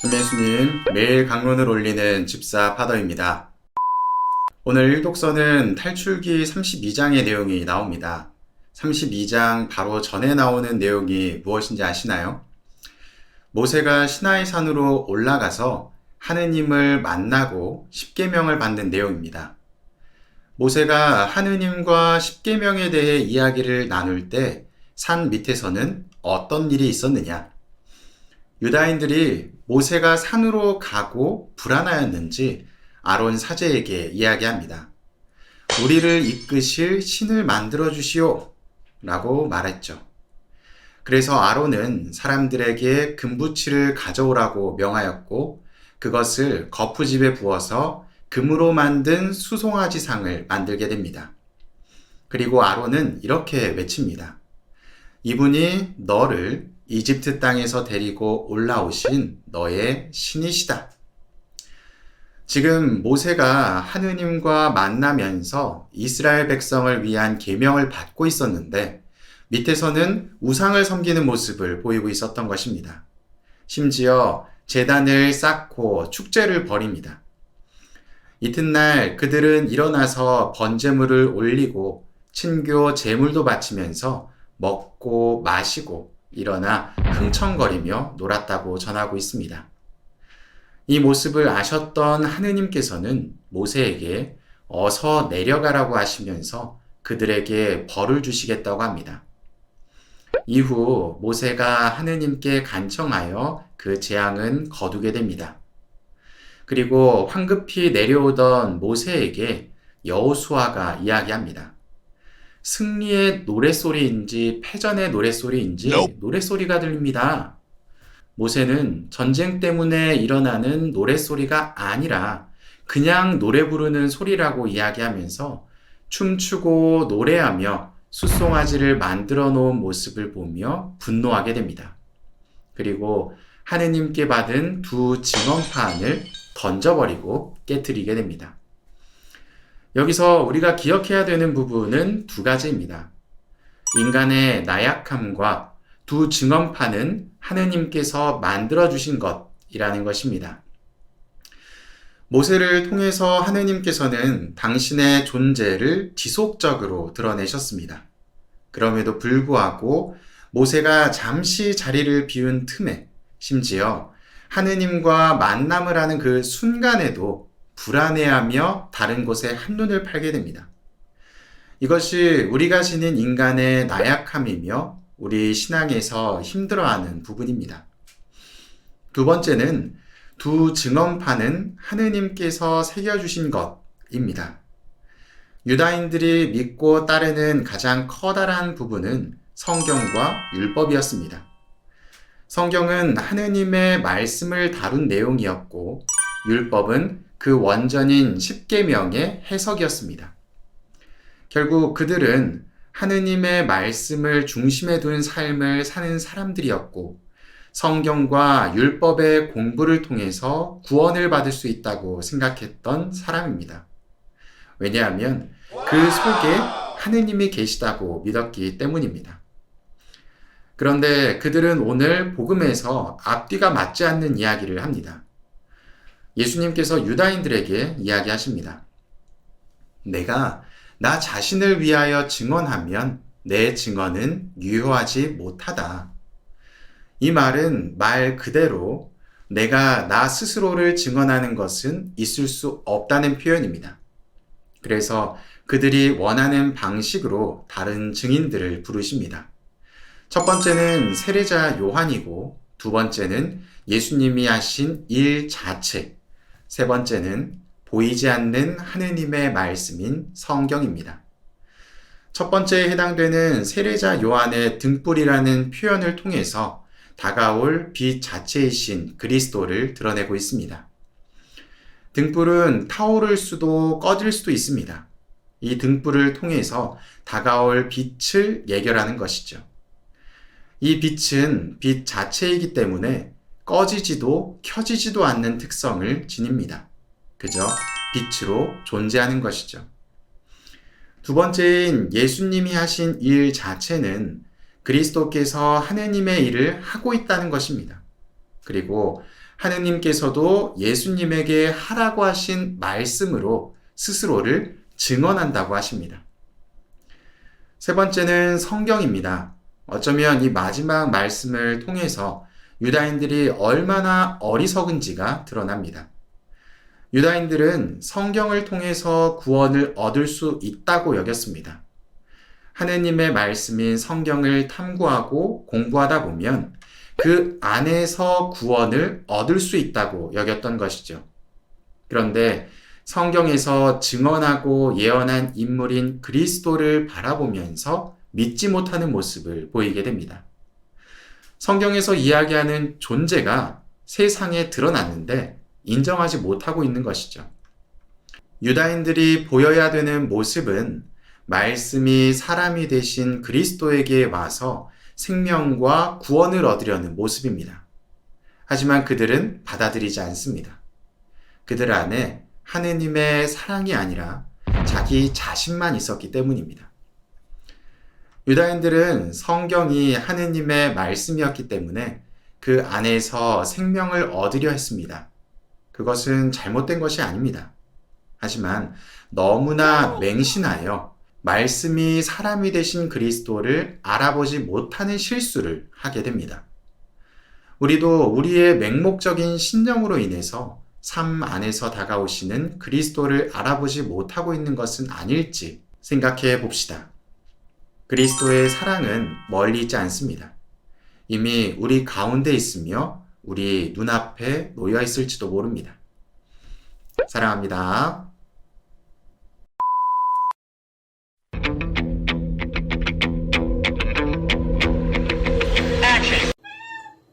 김예수님, 매일 강론을 올리는 집사 파더입니다. 오늘 일독서는 탈출기 32장의 내용이 나옵니다. 32장 바로 전에 나오는 내용이 무엇인지 아시나요? 모세가 시나이 산으로 올라가서 하느님을 만나고 십계명을 받는 내용입니다. 모세가 하느님과 십계명에 대해 이야기를 나눌 때 산 밑에서는 어떤 일이 있었느냐? 유다인들이 모세가 산으로 가고 불안하였는지 아론 사제에게 이야기합니다. 우리를 이끄실 신을 만들어 주시오 라고 말했죠. 그래서 아론은 사람들에게 금부치를 가져오라고 명하였고 그것을 거푸집에 부어서 금으로 만든 수송아지상을 만들게 됩니다. 그리고 아론은 이렇게 외칩니다. 이분이 너를 이집트 땅에서 데리고 올라오신 너의 신이시다. 지금 모세가 하느님과 만나면서 이스라엘 백성을 위한 계명을 받고 있었는데 밑에서는 우상을 섬기는 모습을 보이고 있었던 것입니다. 심지어 제단을 쌓고 축제를 벌입니다. 이튿날 그들은 일어나서 번제물을 올리고 친교 제물도 바치면서 먹고 마시고 일어나 흥청거리며 놀았다고 전하고 있습니다. 이 모습을 아셨던 하느님께서는 모세에게 어서 내려가라고 하시면서 그들에게 벌을 주시겠다고 합니다. 이후 모세가 하느님께 간청하여 그 재앙은 거두게 됩니다. 그리고 황급히 내려오던 모세에게 여호수아가 이야기합니다. 승리의 노랫소리인지 패전의 노랫소리인지 노랫소리가 들립니다. 모세는 전쟁 때문에 일어나는 노랫소리가 아니라 그냥 노래 부르는 소리라고 이야기하면서 춤추고 노래하며 숫송아지를 만들어 놓은 모습을 보며 분노하게 됩니다. 그리고 하느님께 받은 두 증언판을 던져버리고 깨트리게 됩니다. 여기서 우리가 기억해야 되는 부분은 두 가지입니다. 인간의 나약함과 두 증언판은 하느님께서 만들어주신 것이라는 것입니다. 모세를 통해서 하느님께서는 당신의 존재를 지속적으로 드러내셨습니다. 그럼에도 불구하고 모세가 잠시 자리를 비운 틈에 심지어 하느님과 만남을 하는 그 순간에도 불안해하며 다른 곳에 한눈을 팔게 됩니다. 이것이 우리가 지닌 인간의 나약함이며 우리 신앙에서 힘들어하는 부분입니다. 두 번째는 두 증언판은 하느님께서 새겨주신 것입니다. 유다인들이 믿고 따르는 가장 커다란 부분은 성경과 율법이었습니다. 성경은 하느님의 말씀을 다룬 내용이었고 율법은 그 원전인 십계명의 해석이었습니다. 결국 그들은 하느님의 말씀을 중심에 둔 삶을 사는 사람들이었고 성경과 율법의 공부를 통해서 구원을 받을 수 있다고 생각했던 사람입니다. 왜냐하면 그 속에 하느님이 계시다고 믿었기 때문입니다. 그런데 그들은 오늘 복음에서 앞뒤가 맞지 않는 이야기를 합니다. 예수님께서 유다인들에게 이야기하십니다. 내가 나 자신을 위하여 증언하면 내 증언은 유효하지 못하다. 이 말은 말 그대로 내가 나 스스로를 증언하는 것은 있을 수 없다는 표현입니다. 그래서 그들이 원하는 방식으로 다른 증인들을 부르십니다. 첫 번째는 세례자 요한이고 두 번째는 예수님이 하신 일 자체, 세 번째는 보이지 않는 하느님의 말씀인 성경입니다. 첫 번째에 해당되는 세례자 요한의 등불이라는 표현을 통해서 다가올 빛 자체이신 그리스도를 드러내고 있습니다. 등불은 타오를 수도 꺼질 수도 있습니다. 이 등불을 통해서 다가올 빛을 예견하는 것이죠. 이 빛은 빛 자체이기 때문에 꺼지지도 켜지지도 않는 특성을 지닙니다. 그저 빛으로 존재하는 것이죠. 두 번째인 예수님이 하신 일 자체는 그리스도께서 하느님의 일을 하고 있다는 것입니다. 그리고 하느님께서도 예수님에게 하라고 하신 말씀으로 스스로를 증언한다고 하십니다. 세 번째는 성경입니다. 어쩌면 이 마지막 말씀을 통해서 유다인들이 얼마나 어리석은지가 드러납니다. 유다인들은 성경을 통해서 구원을 얻을 수 있다고 여겼습니다. 하느님의 말씀인 성경을 탐구하고 공부하다 보면 그 안에서 구원을 얻을 수 있다고 여겼던 것이죠. 그런데 성경에서 증언하고 예언한 인물인 그리스도를 바라보면서 믿지 못하는 모습을 보이게 됩니다. 성경에서 이야기하는 존재가 세상에 드러났는데 인정하지 못하고 있는 것이죠. 유다인들이 보여야 되는 모습은 말씀이 사람이 되신 그리스도에게 와서 생명과 구원을 얻으려는 모습입니다. 하지만 그들은 받아들이지 않습니다. 그들 안에 하느님의 사랑이 아니라 자기 자신만 있었기 때문입니다. 유다인들은 성경이 하느님의 말씀이었기 때문에 그 안에서 생명을 얻으려 했습니다. 그것은 잘못된 것이 아닙니다. 하지만 너무나 맹신하여 말씀이 사람이 되신 그리스도를 알아보지 못하는 실수를 하게 됩니다. 우리도 우리의 맹목적인 신념으로 인해서 삶 안에서 다가오시는 그리스도를 알아보지 못하고 있는 것은 아닐지 생각해 봅시다. 그리스도의 사랑은 멀리 있지 않습니다. 이미 우리 가운데 있으며 우리 눈앞에 놓여 있을지도 모릅니다. 사랑합니다.